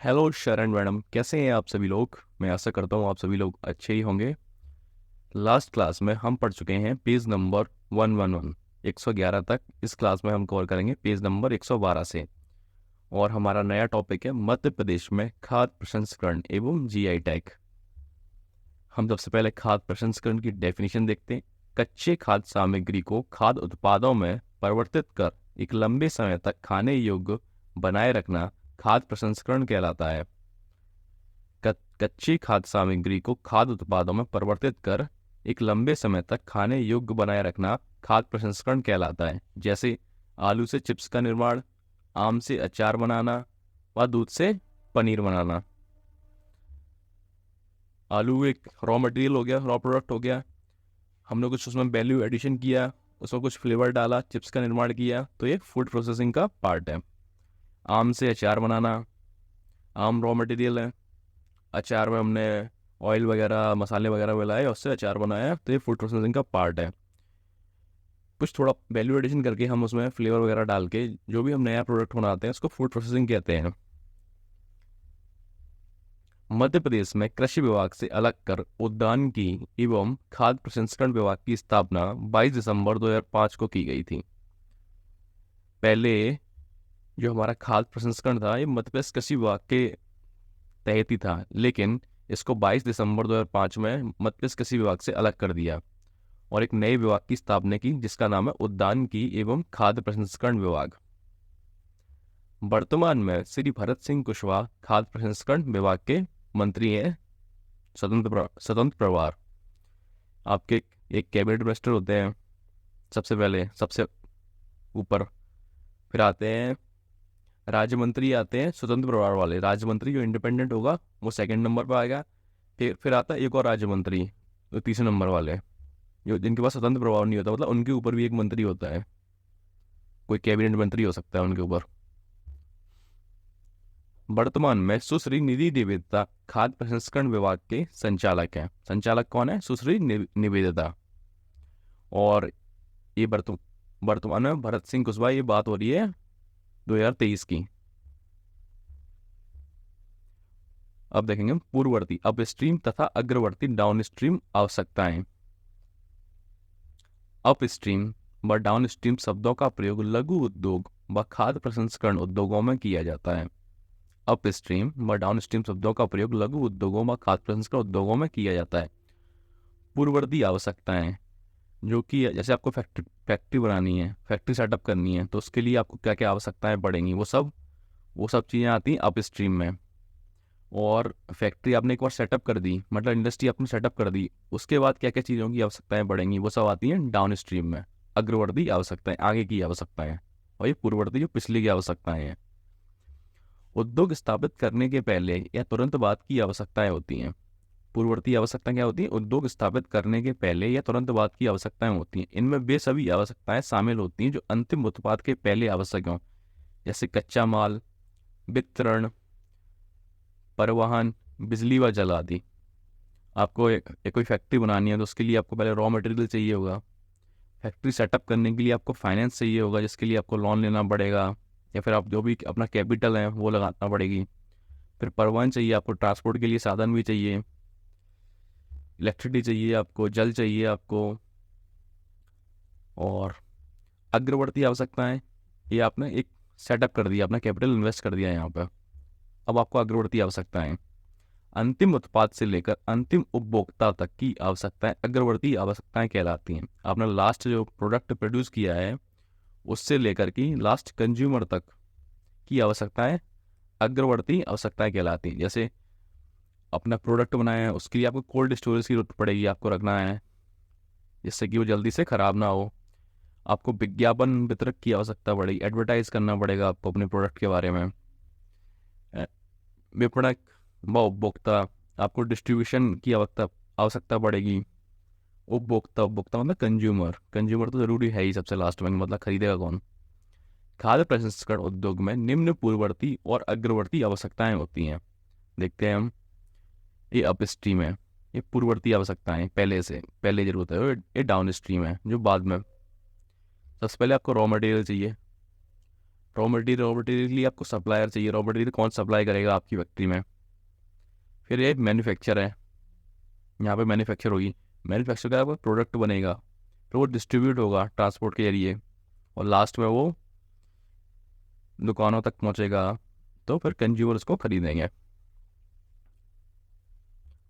Hello शरण madam, कैसे हैं आप सभी लोग। मैं आशा करता हूँ आप सभी लोग अच्छे ही होंगे। लास्ट क्लास में हम पढ़ चुके हैं पेज नंबर 111 111 तक। इस क्लास में हम कवर करेंगे पेज नंबर 112 से। और हमारा नया टॉपिक है मध्य प्रदेश में खाद्य प्रसंस्करण एवं जीआई टैग। हम सबसे पहले खाद्य प्रसंस्करण की डेफिनेशन देखते हैं। कच्चे खाद्य सामग्री को खाद्य उत्पादों में परिवर्तित कर एक लंबे समय तक खाने योग्य बनाए रखना खाद्य प्रसंस्करण कहलाता है। कच्ची खाद्य सामग्री को खाद्य उत्पादों में परिवर्तित कर एक लंबे समय तक खाने योग्य बनाए रखना खाद्य प्रसंस्करण कहलाता है। जैसे आलू से चिप्स का निर्माण, आम से अचार बनाना व दूध से पनीर बनाना। आलू एक रॉ मटेरियल हो गया, रॉ प्रोडक्ट हो गया। हमने कुछ उसमें वैल्यू एडिशन किया, उसमें कुछ फ्लेवर डाला, चिप्स का निर्माण किया, तो ये फूड प्रोसेसिंग का पार्ट है। आम से अचार बनाना, आम रॉ मटेरियल है। अचार में हमने ऑयल वगैरह मसाले वगैरह मिलाए, उससे अचार बनाया, तो ये फूड प्रोसेसिंग का पार्ट है। कुछ थोड़ा वैल्यू एडिशन करके हम उसमें फ्लेवर वगैरह डाल के जो भी हम नया प्रोडक्ट बनाते हैं उसको फूड प्रोसेसिंग कहते हैं। मध्य प्रदेश में कृषि विभाग से अलग कर उद्यानिकी एवं खाद्य प्रसंस्करण विभाग की स्थापना 22 दिसंबर 2005 को की गई थी। पहले जो हमारा खाद्य प्रसंस्करण था ये मध्य प्रदेश कृषि विभाग के तहत ही था, लेकिन इसको 22 दिसंबर 2005 में मध्य प्रदेश कृषि विभाग से अलग कर दिया और एक नए विभाग की स्थापना की जिसका नाम है उद्यानिकी एवं खाद्य प्रसंस्करण विभाग। वर्तमान में श्री भरत सिंह कुशवाहा खाद्य प्रसंस्करण विभाग के मंत्री हैं। स्वतंत्र प्रभार। आपके एक कैबिनेट मिनिस्टर होते हैं सबसे पहले, सबसे ऊपर। फिर आते हैं राज्य मंत्री, आते हैं स्वतंत्र प्रभार वाले। राज्य मंत्री जो इंडिपेंडेंट होगा वो सेकंड नंबर पर आएगा। फिर आता है एक और राज्य मंत्री, जो तीसरे नंबर वाले, जो जिनके पास स्वतंत्र प्रभाव नहीं होता, मतलब उनके ऊपर भी एक मंत्री होता है, कोई कैबिनेट मंत्री हो सकता है उनके ऊपर। वर्तमान में सुश्री निधि निवेदिता खाद्य प्रसंस्करण विभाग के संचालक हैं। संचालक कौन है? सुश्री निवेदिता। और ये वर्तमान में भरत सिंह कुशवाहा, ये बात हो रही है 2023 की। अब देखेंगे पूर्ववर्ती अपस्ट्रीम तथा अग्रवर्ती डाउनस्ट्रीम आवश्यकताएं। अपस्ट्रीम व डाउनस्ट्रीम शब्दों का प्रयोग लघु उद्योग व खाद्य प्रसंस्करण उद्योगों में किया जाता है। अपस्ट्रीम व डाउनस्ट्रीम शब्दों का प्रयोग लघु उद्योगों व खाद्य प्रसंस्करण उद्योगों में किया जाता है। पूर्ववर्ती आवश्यकताएं, जो कि जैसे आपको फैक्ट्री बनानी है, फैक्ट्री सेटअप करनी है, तो उसके लिए आपको क्या क्या आवश्यकताएं पड़ेंगी, वो सब चीज़ें आती हैं अपस्ट्रीम में। और फैक्ट्री आपने एक बार सेटअप कर दी, मतलब इंडस्ट्री आपने सेटअप कर दी, उसके बाद क्या क्या चीज़ों की आवश्यकताएं पड़ेंगी, वो सब आती हैं डाउन स्ट्रीम में। अग्रवर्ती आवश्यकताएं, आगे की आवश्यकताएं, और ये पूर्ववर्ती जो पिछली की आवश्यकताएं हैं। उद्योग स्थापित करने के पहले या तुरंत बाद की आवश्यकताएं होती हैं। पूर्ववर्ती आवश्यकताएं क्या होती हैं? उद्योग स्थापित करने के पहले या तुरंत बाद की आवश्यकताएं होती हैं। इनमें वे सभी आवश्यकताएं शामिल होती हैं जो अंतिम उत्पाद के पहले आवश्यक हों, जैसे कच्चा माल, वितरण, परिवहन, बिजली व जल आदि। आपको एक कोई फैक्ट्री बनानी है तो उसके लिए आपको पहले रॉ मटेरियल चाहिए होगा। फैक्ट्री सेटअप करने के लिए आपको फाइनेंस चाहिए होगा, जिसके लिए आपको लोन लेना पड़ेगा, या फिर आप जो भी अपना कैपिटल है वो लगाना पड़ेगी। फिर परिवहन चाहिए, आपको ट्रांसपोर्ट के लिए साधन भी चाहिए, इलेक्ट्रिसिटी चाहिए आपको, जल चाहिए आपको। और अग्रवर्ती आवश्यकताएं, ये आपने एक सेटअप कर दिया, अपना कैपिटल इन्वेस्ट कर दिया यहाँ पर। अब आपको अग्रवर्ती आवश्यकताएं, अंतिम उत्पाद से लेकर अंतिम उपभोक्ता तक की आवश्यकताएं अग्रवर्ती आवश्यकताएं कहलाती हैं। आपने लास्ट जो प्रोडक्ट प्रोड्यूस किया है उससे लेकर की लास्ट कंज्यूमर तक की आवश्यकताएं अग्रवर्ती आवश्यकताएं कहलाती हैं। जैसे अपना प्रोडक्ट बनाया है, उसके लिए आपको कोल्ड स्टोरेज की जरूरत पड़ेगी, आपको रखना है जिससे कि वो जल्दी से खराब ना हो। आपको विज्ञापन वितरक की आवश्यकता पड़ेगी, एडवर्टाइज करना पड़ेगा आपको अपने प्रोडक्ट के बारे में। विपणक व उपभोक्ता, आपको डिस्ट्रीब्यूशन की आवश्यकता पड़ेगी। उपभोक्ता, उपभोक्ता मतलब कंज्यूमर, कंज्यूमर तो जरूरी है ही सबसे लास्ट में, मतलब खरीदेगा कौन। खाद्य प्रसंस्करण उद्योग में निम्न पूर्ववर्ती और अग्रवर्ती आवश्यकताएं होती हैं। देखते हैं हम। ये अपस्ट्रीम है, ये पूर्ववर्ती आवश्यकताएं पहले जरूरत है। ये डाउन स्ट्रीम है जो बाद में। सबसे पहले आपको रॉ मटेरियल चाहिए। रॉ मटेरियल के लिए आपको सप्लायर चाहिए। रॉ मटेरियल कौन सप्लाई करेगा आपकी फैक्ट्री में। फिर ये मैन्युफैक्चर है, यहाँ पे मैन्युफैक्चर होगी। मैन्युफैक्चर का प्रोडक्ट बनेगा, फिर वो डिस्ट्रीब्यूट होगा ट्रांसपोर्ट के जरिए, और लास्ट में वो दुकानों तक पहुँचेगा, तो फिर कंज्यूमर उसको खरीदेंगे।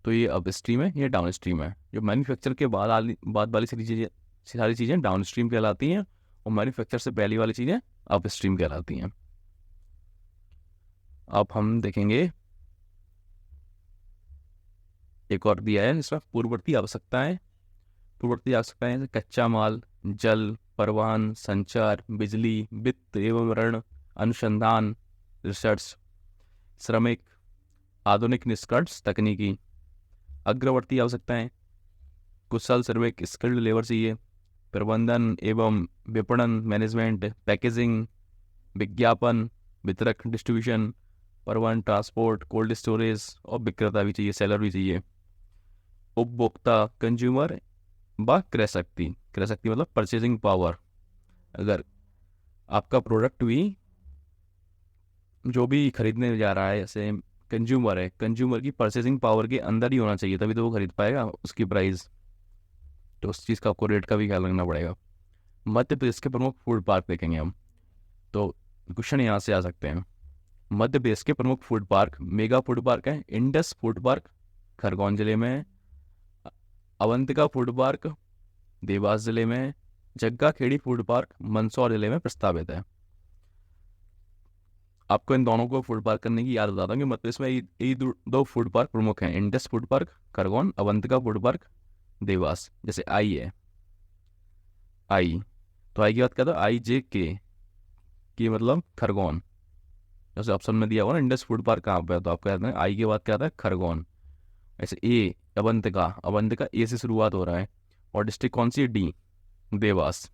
तो ये अप स्ट्रीम है, ये डाउन स्ट्रीम है। जो मैन्युफैक्चर के बाद वाली सारी चीज़ें डाउन स्ट्रीम कहलाती हैं, और मैन्युफैक्चर से पहली वाली चीज़ें अप स्ट्रीम कहलाती हैं। अब हम देखेंगे एक और दिया है इसमें पूर्ववर्ती आवश्यकताएं। पूर्ववर्ती आवश्यकताएं जैसे कच्चा माल, जल, परिवहन, संचार, बिजली, वित्त एवं ऋण, अनुसंधान, रिसर्च, श्रमिक, आधुनिक निष्कर्ष, तकनीकी। अग्रवर्ती आवश्यकताएं कुशल श्रमिक, स्किल्ड लेबर चाहिए, प्रबंधन एवं विपणन, मैनेजमेंट, पैकेजिंग, विज्ञापन, वितरक, डिस्ट्रीब्यूशन, परिवहन, ट्रांसपोर्ट, कोल्ड स्टोरेज, और विक्रेता भी चाहिए, सेलर भी चाहिए। उपभोक्ता, कंज्यूमर व क्रय शक्ति। क्रय शक्ति मतलब परचेजिंग पावर। अगर आपका प्रोडक्ट भी जो भी खरीदने जा रहा है, जैसे कंज्यूमर है, कंज्यूमर की परचेजिंग पावर के अंदर ही होना चाहिए, तभी तो वो खरीद पाएगा उसकी प्राइस। तो उस चीज़ का आपको रेट का भी ख्याल रखना पड़ेगा। मध्य प्रदेश के प्रमुख फूड पार्क देखेंगे हम, तो क्वेश्चन यहाँ से आ सकते हैं। मध्य प्रदेश के प्रमुख food park mega food park है इंडस फूड पार्क खरगोन जिले में है, अवंतिका फूड पार्क देवास जिले में है, जग्गा खेड़ी फूड पार्क मंदसौर जिले में प्रस्तावित है। आपको इन दोनों को फूड पार्क करने की याद बताता हूँ कि मध्य प्रदेश में ये दो फूड पार्क प्रमुख हैं, Indus food park Khargone, Avantika food park Dewas. जैसे आई है, आई, तो आई की बात क्या था, आई जे के मतलब खरगोन। जैसे ऑप्शन में दिया हुआ ना इंडस फूड पार्क कहाँ पे है, तो आपको याद है आई के बाद क्या आता है, खरगोन। ऐसे ए अवंतिका, अवंतिका ए से शुरुआत हो रहा है, और डिस्ट्रिक्ट कौन सी है, डी, देवास।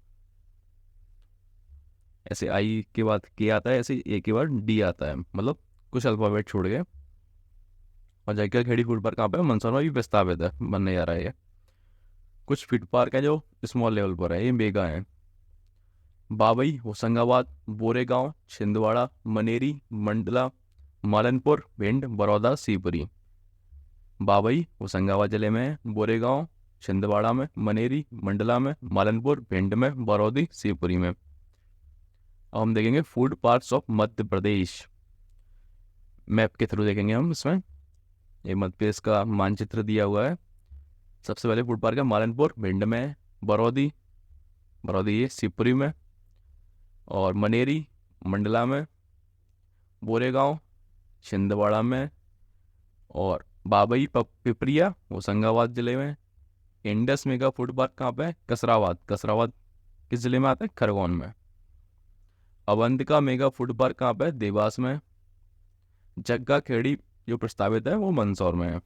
ऐसे आई के बाद के आता है, ऐसे ए के बाद डी आता है, मतलब कुछ अल्फाबेट छोड़ गए। और जगह खेड़ी फूड पार्क कहाँ पे है, मंदसौर में भी प्रस्तावित है, बनने जा रहा है ये। कुछ फूड पार्क है जो स्मॉल लेवल पर है, ये मेगा है। बाबई, होशंगाबाद, बोरेगांव, छिंदवाड़ा, मनेरी, मंडला, मालनपुर, भिंड, बड़ौदा, शिवपुरी। बाबई होशंगाबाद जिले में, बोरेगांव छिंदवाड़ा में, मनेरी मंडला में, मालनपुर भिंड में, बरौदी शिवपुरी में। अब हम देखेंगे food parks of Madhya Pradesh, map के थ्रू देखेंगे हम इसमें। ये मध्य प्रदेश का मानचित्र दिया हुआ है। सबसे पहले फूड पार्क है मालनपुर भिंड में, बरौदी, बरौदी ये शिवपुरी में, और मनेरी मंडला में, बोरेगांव छिंदवाड़ा में, और बाबई पिपरिया होशंगाबाद जिले में। इंडस मेगा फूड पार्क कहाँ पे है, कसराबाद, कसराबाद किस जिले में आता है, खरगोन में। अवंतिका मेगा फूड पार्क कहाँ पे है, देवास में। जग्गा खेड़ी जो प्रस्तावित है वो मंदसौर में है।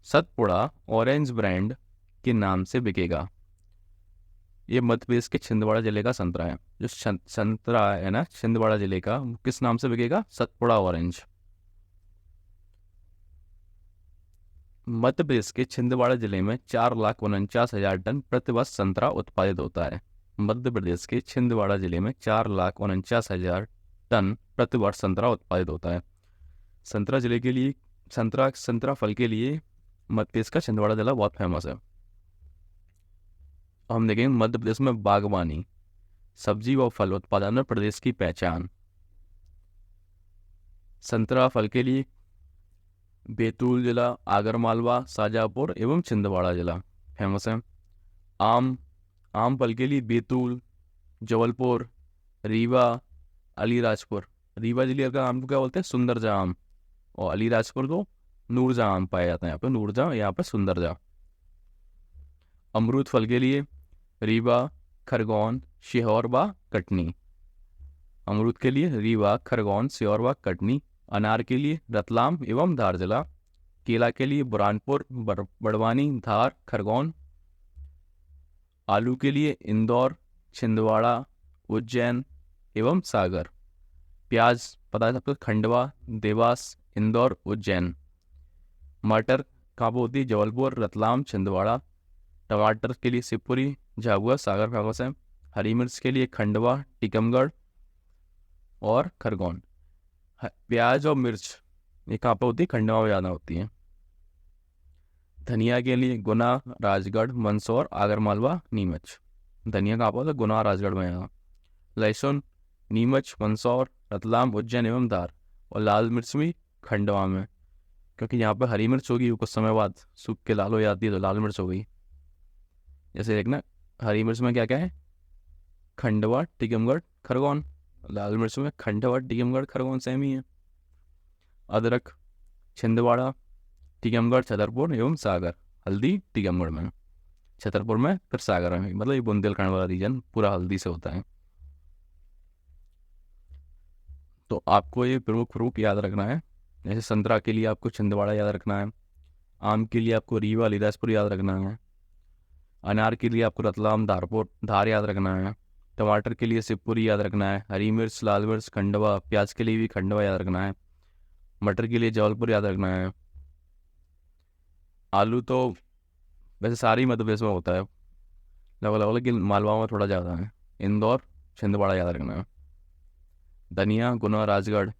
सतपुड़ा ऑरेंज ब्रांड के नाम से बिकेगा। ये मध्य प्रदेश के छिंदवाड़ा जिले का संतरा है। जो संतरा है ना छिंदवाड़ा जिले का, किस नाम से बिकेगा, सतपुड़ा ऑरेंज। मध्य प्रदेश के छिंदवाड़ा जिले में 4,49,000 टन प्रतिवर्ष संतरा उत्पादित होता है। मध्य प्रदेश के छिंदवाड़ा जिले में 4,49,000 टन प्रतिवर्ष संतरा उत्पादित होता है। संतरा जिले के लिए, संतरा फल के लिए मध्य प्रदेश का छिंदवाड़ा जिला बहुत फेमस है। हम देखेंगे मध्य प्रदेश में बागवानी, सब्जी व फल उत्पादन में प्रदेश की पहचान। संतरा फल के लिए बैतूल जिला, आगरमालवा, शाजापुर एवं छिंदवाड़ा जिला फेमस है। आम फल के लिए बैतूल, जबलपुर, रीवा, अलीराजपुर। रीवा जिले का आम को क्या बोलते हैं, सुंदरजा आम, और अलीराजपुर को नूरजहाँ आम पाया जाता है। यहाँ पे नूरजहाँ, यहाँ पे सुंदरजा। अमरूद फल के लिए रीवा, खरगोन, सीहोर व कटनी। अमरूद के लिए रीवा, खरगोन, सीहोर व कटनी। अनार के लिए रतलाम एवं धार जिला। केला के लिए बुरहानपुर, बड़वानी, धार, खरगोन। आलू के लिए इंदौर, छिंदवाड़ा, उज्जैन एवं सागर। प्याज पता है सबको, खंडवा, देवास, इंदौर, उज्जैन। मटर कहाँ पर होती है, जबलपुर, रतलाम, छिंदवाड़ा। टमाटर के लिए शिवपुरी, झाबुआ, सागर फेमस है। हरी मिर्च के लिए खंडवा, टीकमगढ़ और खरगोन। प्याज और मिर्च ये कहाँ पर होती है? खंडवा में ज़्यादा होती है। धनिया के लिए गुना, राजगढ़, मंदसौर, आगरमालवा, नीमच। धनिया कहाँ पर होता है? गुना, राजगढ़ में यहाँ। लहसुन नीमच, मंदसौर, रतलाम, उज्जैन एवं धार। और लाल मिर्च भी खंडवा में, क्योंकि यहाँ पर हरी मिर्च होगी, वो कुछ समय बाद सूख के लाल हो जाती है तो लाल मिर्च हो गई। जैसे देखना, हरी मिर्च में क्या क्या है? खंडवा, टीकमगढ़, खरगोन। लाल मिर्च में खंडवा, टीकमगढ़, खरगोन सेम ही है। अदरक छिंदवाड़ा, टीकमगढ़, छतरपुर एवं सागर। हल्दी टीकमगढ़ में, छतरपुर में, फिर सागर में। मतलब ये बुंदेलखंड वाला रीजन पूरा हल्दी से होता है। तो आपको ये प्रमुख फ्रूट याद रखना है। जैसे संतरा के लिए आपको छिंदवाड़ा याद रखना है, आम के लिए आपको रीवा, लीलाजपुर याद रखना है, अनार के लिए आपको रतलाम, धार याद रखना है, टमाटर के लिए शिवपुरी याद रखना है, हरी मिर्च, लाल मिर्च, खंडवा, प्याज के लिए भी खंडवा याद रखना है, मटर के लिए जबलपुर याद रखना है। आलू तो वैसे सारी मध्य प्रदेश में होता है लगभग लगभग, लेकिन मालवा में थोड़ा ज़्यादा है। इंदौर, छिंदवाड़ा याद रखना है। धनिया गुना, राजगढ़।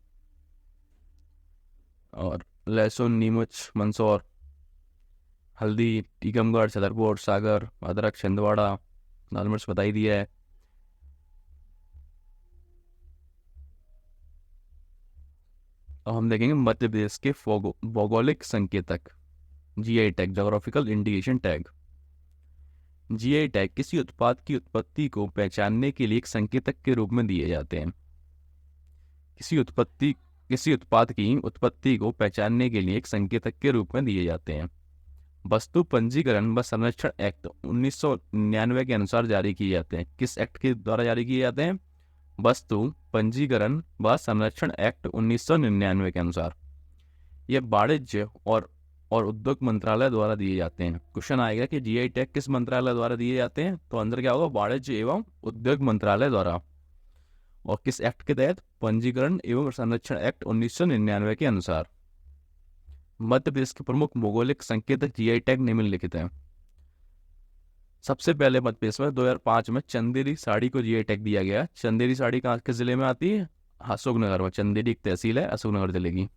और लहसुन नीमच, मंदसौर। हल्दी टीकमगढ़, छतरपुर, सागर। अदरक छिंदवाड़ा। लाल मिर्च बता ही दिया है। अब हम देखेंगे मध्य प्रदेश के भौगोलिक संकेतक, GI tag, geographical indication tag. GI tag किसी उत्पाद की उत्पत्ति को पहचानने के लिए एक संकेतक के रूप में दिए जाते हैं। किसी उत्पाद की उत्पत्ति को पहचानने के लिए एक संकेतक के रूप में दिए जाते हैं। वस्तु पंजीकरण व संरक्षण एक्ट 1999 के अनुसार जारी किए जाते हैं। किस एक्ट के द्वारा जारी किए जाते हैं? वस्तु पंजीकरण व संरक्षण एक्ट 1999 के अनुसार। ये वाणिज्य और उद्योग मंत्रालय द्वारा दिए जाते हैं। क्वेश्चन आएगा कि जीआई टैग किस मंत्रालय द्वारा दिए जाते हैं, तो अंदर क्या होगा? वाणिज्य एवं उद्योग मंत्रालय द्वारा। और किस एक्ट के तहत? पंजीकरण एवं संरक्षण एक्ट 1999 के अनुसार। मध्य प्रदेश के प्रमुख भौगोलिक संकेतक जीआई टैग निम्नलिखित हैं। सबसे पहले मध्य प्रदेश में 2005 में चंदेरी साड़ी को जीआई टैग दिया गया। चंदेरी साड़ी कहाँ किस जिले में आती है? अशोकनगर में। चंदेरी एक तहसील है अशोकनगर जिले की।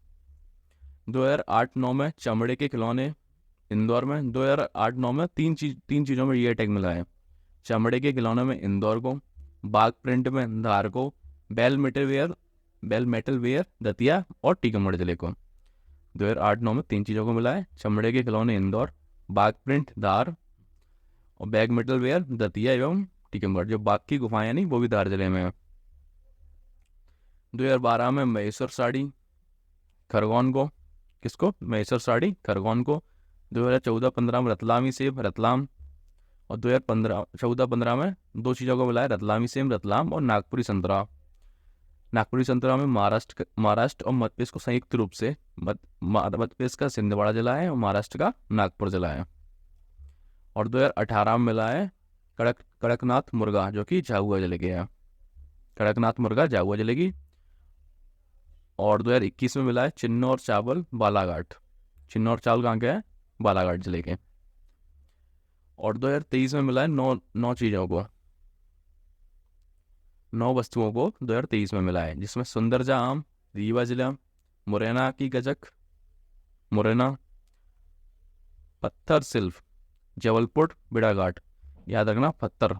2008-9 में चमड़े के खिलौने इंदौर में। 2008-9 में तीन चीजों में जीआई टैग मिला है। चमड़े के खिलौने में इंदौर को, बाघ प्रिंट में धार को, बेल मेटल वेयर दतिया और टीकमगढ़ जिले को। 2008-9 में तीन चीजों को मिला है। चमड़े के खिलौने इंदौर, बाघ प्रिंट धार और बैग मेटल वेयर दतिया एवं टीकमगढ़। जो बाघ की गुफाएं नहीं, वो भी धार जिले में है। 2012 में महेश्वर साड़ी खरगोन को। किसको? महेश्वर साड़ी खरगोन को। 2014-15 में रतलामी सेब रतलाम। और 2014-15 में दो चीज़ों को मिला है, रतलामी सेब रतलाम और नागपुरी संतरा। नागपुरी संतरा में महाराष्ट्र और मध्य प्रदेश को संयुक्त रूप से मध्य प्रदेश का छिंदवाड़ा जिला है और महाराष्ट्र का नागपुर जिला है। और 2018 में मिला है कड़कनाथ मुर्गा, जो कि झाबुआ जिले के है। कड़कनाथ मुर्गा झाबुआ जिले की। और 2021 में मिला है चिन्नौर चावल बालाघाट। चिन्नौर चावल कहाँ के है? बालाघाट जिले के। और 2023 में मिला है नौ वस्तुओं को 2023 में मिला है, जिसमें सुंदरजा आम रीवा जिला, मुरैना की गजक मुरैना, पत्थर सिल्फ जबलपुर, बेड़ाघाट। याद रखना पत्थर।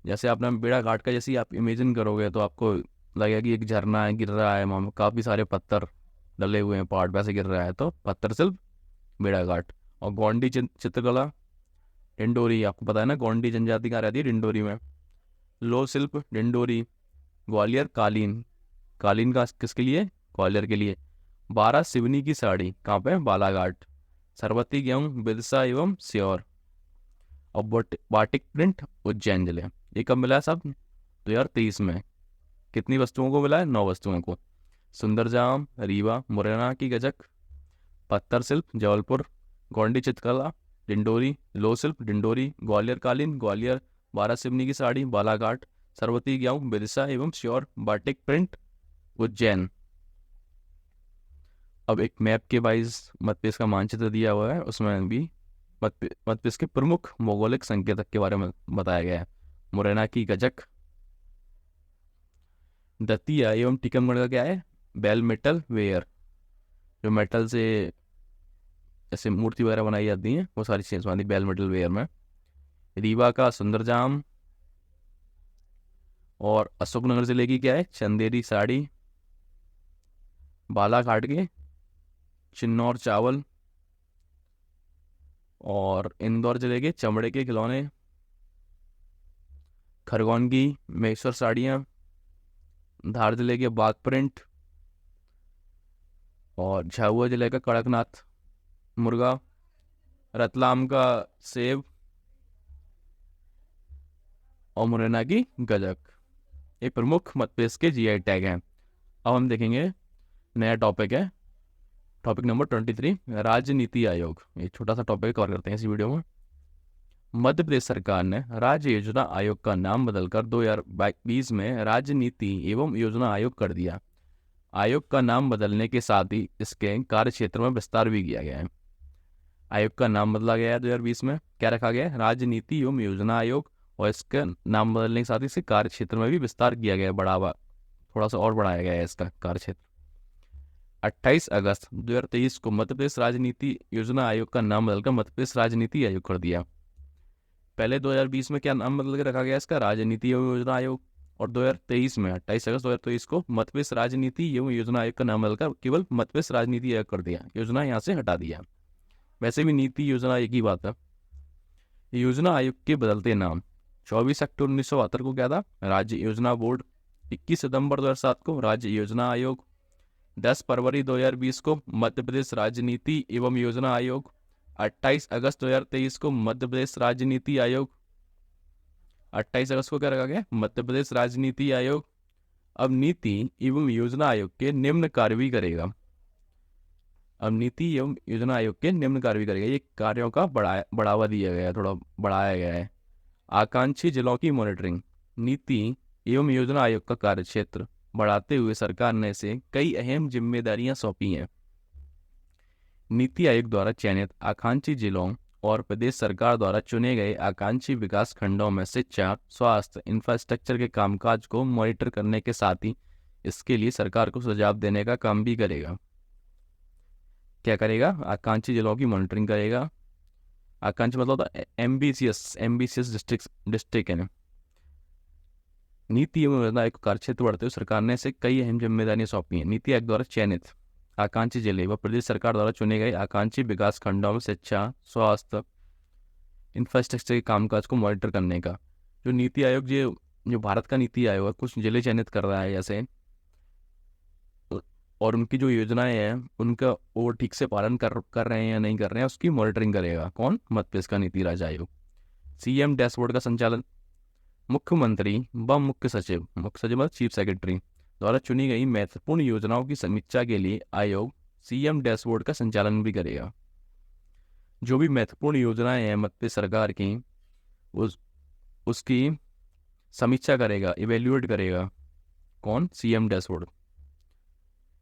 जैसे आपने बेड़ाघाट का जैसे आप इमेजिन करोगे तो आपको लगेगा कि एक झरना है, गिर रहा है, वहाँ काफ़ी सारे पत्थर डले हुए हैं, पहाड़ वैसे गिर रहा है, तो पत्थर सिल्फ बेड़ाघाट। और गोंडी चित्रकला डिंडोरी, आपको पता है ना गोंडी जनजाति कहाँ रहती है? डिंडोरी में। लो शिल्प डिंडोरी। ग्वालियर कालीन का किसके लिए? ग्वालियर के लिए। 12 सिवनी की साड़ी कहाँ पे? बालाघाट। सरबती गेहूं बिरसा एवं श्योर। और बाटिक प्रिंट उज्जैन जिले। ये कब मिला है सब? 2023 में। कितनी वस्तुओं को मिला है? 9 वस्तुओं को। सुंदरजाम रीवा, मुरैना की गजक, पत्थर शिल्प जबलपुर, गोंडी चित्रकला डिंडोरी, लो शिल्प डिंडोरी, ग्वालियर कालीन ग्वालियर, 12 सिवनी की साड़ी बालाघाट, सरबती गेहूं बिरसा एवं श्योर, बाटिक प्रिंट उज्जैन। अब एक मैप के वाइज मध्य प्रदेश का मानचित्र दिया हुआ है, उसमें भी मध्य प्रदेश के प्रमुख भौगोलिक संकेतक के बारे में बताया गया है। मुरैना की गजक। दतिया एवं टीकमगढ़ का क्या है? बेल मेटल वेयर, जो मेटल से जैसे मूर्ति वगैरह बनाई जाती हैं वो सारी चीज़ें बनाती बेल मेटल वेयर में। रीवा का सुंदरजाम। और अशोकनगर जिले की क्या है? चंदेरी साड़ी। बालाघाट के चिन्नौर चावल। और इंदौर जिले के चमड़े के खिलौने। खरगोन की महेश्वर साड़ियाँ। धार जिले के बाग प्रिंट। और झाबुआ जिले का कड़कनाथ मुर्गा। रतलाम का सेब। और मुरैना की गजक। ये प्रमुख मध्यप्रदेश के जीआई टैग हैं। अब हम देखेंगे नया टॉपिक है, टॉपिक नंबर 23, राजनीति आयोग। ये छोटा सा टॉपिक कवर करते हैं इस वीडियो में। मध्य प्रदेश सरकार ने राज्य योजना आयोग का नाम बदलकर 2020 में राजनीति एवं योजना आयोग कर दिया। आयोग का नाम बदलने के साथ ही इसके कार्य क्षेत्र में विस्तार भी किया गया है। आयोग का नाम बदला गया है 2020 में, क्या रखा गया है? राजनीति एवं योजना आयोग। और इसका नाम बदलने के साथ ही इसके कार्य क्षेत्र में भी विस्तार किया गया है, बढ़ावा थोड़ा सा और बढ़ाया गया है इसका कार्य क्षेत्र। 28 अगस्त 2023 को मध्य प्रदेश राजनीति योजना आयोग का नाम बदलकर मध्य प्रदेश राजनीति आयोग कर दिया। पहले 2020 में क्या नाम बदल के रखा गया इसका? राजनीति एवं योजना आयोग। और 2023 में 28 अगस्त 2023 को मध्य प्रदेश राजनीति एवं योजना आयोग का नाम बदलकर केवल मध्य प्रदेश राजनीति आयोग कर दिया, योजना यहाँ से हटा दिया। वैसे भी नीति योजना एक ही बात है। योजना आयोग के बदलते नाम। 24 अक्टूबर 1972 को क्या था? राज्य योजना बोर्ड। 21 सितंबर 2007 को राज्य योजना आयोग। 10 फरवरी 2020 को मध्य प्रदेश राजनीति एवं योजना आयोग। 28 अगस्त 2023 को मध्य प्रदेश राजनीति आयोग। 28 अगस्त को क्या रखा गया? मध्य प्रदेश राजनीति आयोग। अब नीति एवं योजना आयोग के निम्न कार्य भी करेगा। अब नीति एवं योजना आयोग के निम्न कार्य भी करेगा। ये कार्यों का बढ़ावा दिया गया है, थोड़ा बढ़ाया गया है। आकांक्षी जिलों की मॉनिटरिंग। नीति एवं योजना आयोग का कार्य क्षेत्र बढ़ाते हुए सरकार ने इसे कई अहम जिम्मेदारियां सौंपी हैं। नीति आयोग द्वारा चयनित आकांक्षी जिलों और प्रदेश सरकार द्वारा चुने गए आकांक्षी विकास खंडों में शिक्षा, स्वास्थ्य, इंफ्रास्ट्रक्चर के कामकाज को मॉनिटर करने के साथ ही इसके लिए सरकार को सुझाव देने का काम भी करेगा। क्या करेगा? आकांक्षी जिलों की मॉनिटरिंग करेगा। आकांक्षी मतलब एम्बिशियस डिस्ट्रिक्ट है। नीति एवं योजना आयोग कार्य क्षेत्र बढ़ते हुए सरकार ने इसे कई अहम जिम्मेदारियां सौंपी हैं। नीति आयोग द्वारा चयनित आकांक्षी जिले व प्रदेश सरकार द्वारा चुने गए आकांक्षी विकास खंडों में शिक्षा, स्वास्थ्य, इंफ्रास्ट्रक्चर के कामकाज को मॉनिटर करने का जो नीति आयोग जो भारत का नीति आयोग है, कुछ जिले चयनित कर रहा है जैसे, और उनकी जो योजनाएं हैं उनका वो ठीक से पालन कर रहे हैं या नहीं कर रहे हैं, उसकी मॉनिटरिंग करेगा। कौन? मध्य प्रदेश का नीति राज्य आयोग। सीएम डैशबोर्ड का संचालन। मुख्यमंत्री व मुख्य सचिव मतलब चीफ सेक्रेटरी द्वारा चुनी गई महत्वपूर्ण योजनाओं की समीक्षा के लिए आयोग सीएम डैशबोर्ड का संचालन भी करेगा। जो भी महत्वपूर्ण योजनाएं हैं मध्य प्रदेश सरकार की उसकी समीक्षा करेगा, इवेल्युएट करेगा। कौन? CM dashboard.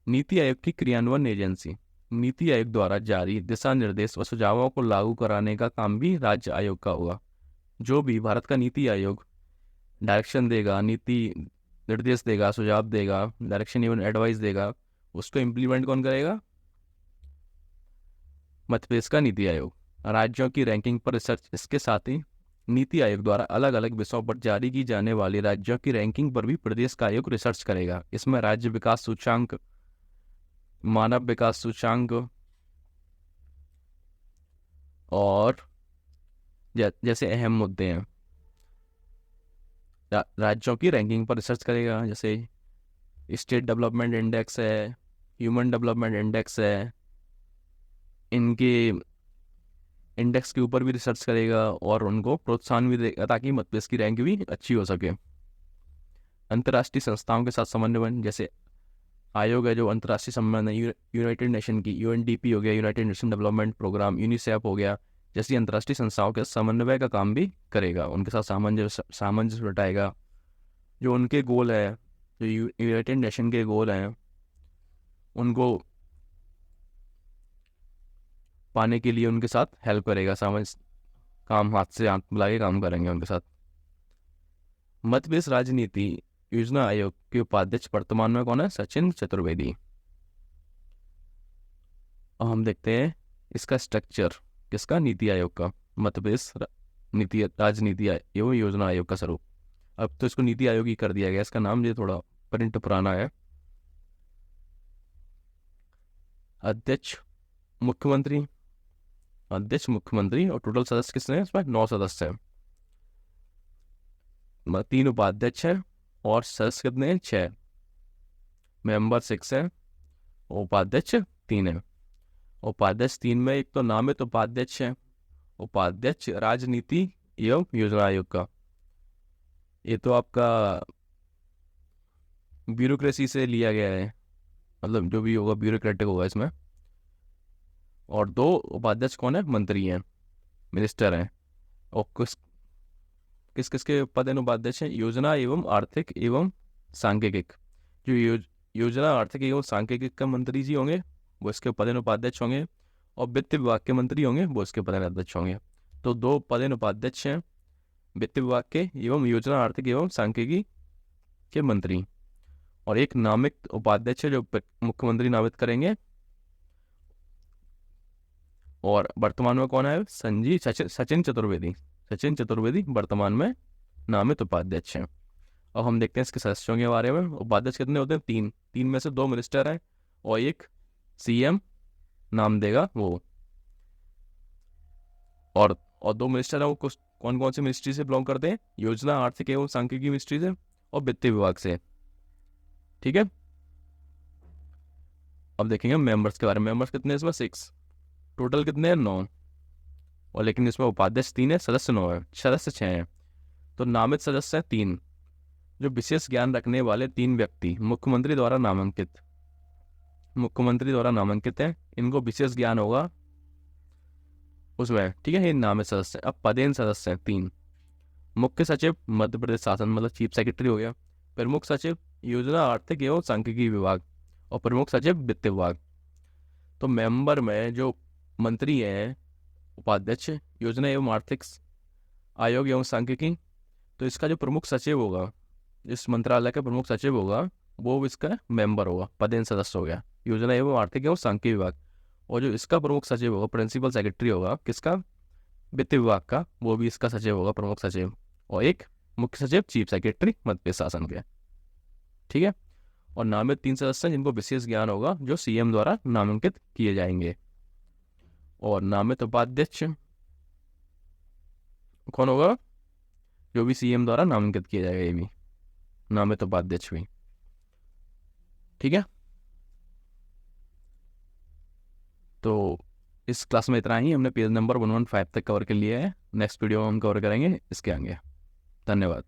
नीति आयोग की क्रियान्वयन एजेंसी। नीति आयोग द्वारा जारी दिशा निर्देश व सुझावों को लागू कराने का काम भी राज्य आयोग का होगा। जो भी भारत का नीति आयोग डायरेक्शन देगा, नीति निर्देश देगा, सुझाव देगा, डायरेक्शन इवन एडवाइस देगा, उसको इम्प्लीमेंट कौन करेगा? मध्य प्रदेश का नीति आयोग। राज्यों की रैंकिंग पर रिसर्च। इसके साथ ही नीति आयोग द्वारा अलग अलग विषयों पर जारी की जाने वाली राज्यों की रैंकिंग पर भी प्रदेश का आयोग रिसर्च करेगा। इसमें राज्य विकास सूचांक, मानव विकास सूचांक और जैसे अहम मुद्दे हैं राज्यों की रैंकिंग पर रिसर्च करेगा। जैसे स्टेट डेवलपमेंट इंडेक्स है, ह्यूमन डेवलपमेंट इंडेक्स है, इनके इंडेक्स के ऊपर भी रिसर्च करेगा और उनको प्रोत्साहन भी देगा ताकि मध्य प्रदेश की रैंक भी अच्छी हो सके। अंतर्राष्ट्रीय संस्थाओं के साथ समन्वय। जैसे आयोग है जो अंतर्राष्ट्रीय संबंध है, यूनाइटेड नेशन की यूएनडीपी हो गया, United Nation Development Programme, UNICEF हो गया, जैसी अंतर्राष्ट्रीय संस्थाओं के समन्वय का काम भी करेगा। उनके साथ सामंजस्य बिठाएगा। जो उनके गोल है, जो यूनाइटेड नेशन के गोल हैं, उनको पाने के लिए उनके साथ हेल्प करेगा। काम हाथ से हाथ मिला के काम करेंगे उनके साथ। मध्य प्रदेश राजनीति योजना आयोग के उपाध्यक्ष वर्तमान में कौन है? सचिन चतुर्वेदी। अब हम देखते हैं इसका स्ट्रक्चर किसका? नीति आयोग का, मध्य प्रदेश नीति राजनीति एवं योजना आयोग का स्वरूप। अब तो इसको नीति आयोग ही कर दिया गया, इसका नाम ये थोड़ा प्रिंट पुराना है। अध्यक्ष मुख्यमंत्री, अध्यक्ष मुख्यमंत्री, और टोटल सदस्य कितने हैं इसमें? 9 सदस्य हैं। 3 उपाध्यक्ष हैं और सदस्य कितने हैं? 6। मेंबर 6 हैं, उपाध्यक्ष 3 हैं। उपाध्यक्ष 3 में एक तो नामित उपाध्यक्ष है, उपाध्यक्ष राजनीति एवं योजना आयोग का, ये तो आपका ब्यूरोक्रेसी से लिया गया है, मतलब जो भी होगा ब्यूरोक्रेटिक होगा इसमें। और 2 उपाध्यक्ष कौन है? मंत्री हैं, मिनिस्टर हैं। और किस किसके पद उपाध्यक्ष हैं? योजना एवं आर्थिक एवं सांख्यिक, जो योजना आर्थिक एवं सांख्यिक का मंत्री जी होंगे वो इसके पद उपाध्यक्ष होंगे, और वित्त विभाग के मंत्री होंगे वो इसके पद अध्यक्ष होंगे। तो 2 पद उपाध्यक्ष हैं वित्त विभाग के एवं योजना आर्थिक एवं सांख्यिकी के मंत्री, और एक नामित उपाध्यक्ष है जो मुख्यमंत्री नामित करेंगे। और वर्तमान में कौन है? सचिन चतुर्वेदी। सचिन चतुर्वेदी वर्तमान में नामित उपाध्यक्ष हैं। अब हम देखते हैं इसके सदस्यों के बारे में। उपाध्यक्ष कितने होते हैं? 3। 3 में से 2 मिनिस्टर हैं और एक सीएम नाम देगा वो, और 2 मिनिस्टर हैं वो कौन कौन सी मिनिस्ट्री से बिलोंग करते हैं? योजना आर्थिक एवं सांख्यिकी मिनिस्ट्री से और वित्त विभाग से। ठीक है, अब देखेंगे मेंबर्स के बारे में। मेंबर्स कितने हैं इसमें? 6। टोटल कितने हैं? 9। और लेकिन इसमें उपाध्यक्ष 3 है, सदस्य 9 है, सदस्य 6 हैं। तो नामित सदस्य हैं 3, जो विशेष ज्ञान रखने वाले 3 व्यक्ति मुख्यमंत्री द्वारा नामांकित, मुख्यमंत्री द्वारा नामांकित हैं, इनको विशेष ज्ञान होगा उसमें। ठीक है, ये नामित सदस्य। अब पदेन सदस्य हैं 3। मुख्य सचिव मध्य प्रदेश शासन, मतलब चीफ सेक्रेटरी हो गया। प्रमुख सचिव योजना आर्थिक एवं सांख्यिकी विभाग, और प्रमुख सचिव वित्त विभाग। तो मेंबर में जो मंत्री हैं उपाध्यक्ष योजना एवं आर्थिक आयोग एवं सांख्यिकी, तो इसका जो प्रमुख सचिव होगा, इस मंत्रालय का प्रमुख सचिव होगा, वो इसका मेंबर होगा, पदेन सदस्य हो गया, योजना एवं आर्थिक एवं सांख्यिकी विभाग। और जो इसका प्रमुख सचिव होगा, प्रिंसिपल सेक्रेटरी होगा किसका? वित्त विभाग का, वो भी इसका सचिव होगा, प्रमुख सचिव। और एक मुख्य सचिव चीफ सेक्रेटरी मध्य प्रदेश शासन के। ठीक है, और नामित 3 सदस्य जिनको विशेष ज्ञान होगा, जो सीएम द्वारा नामांकित किए जाएंगे। और नामित उपाध्यक्ष कौन होगा? जो भी सीएम द्वारा नामांकित किया जाएगा, ये भी नामित उपाध्यक्ष भी। ठीक है, तो इस क्लास में इतना ही। हमने पेज नंबर 115 तक कवर कर लिया है। नेक्स्ट वीडियो में हम कवर करेंगे इसके आगे। धन्यवाद।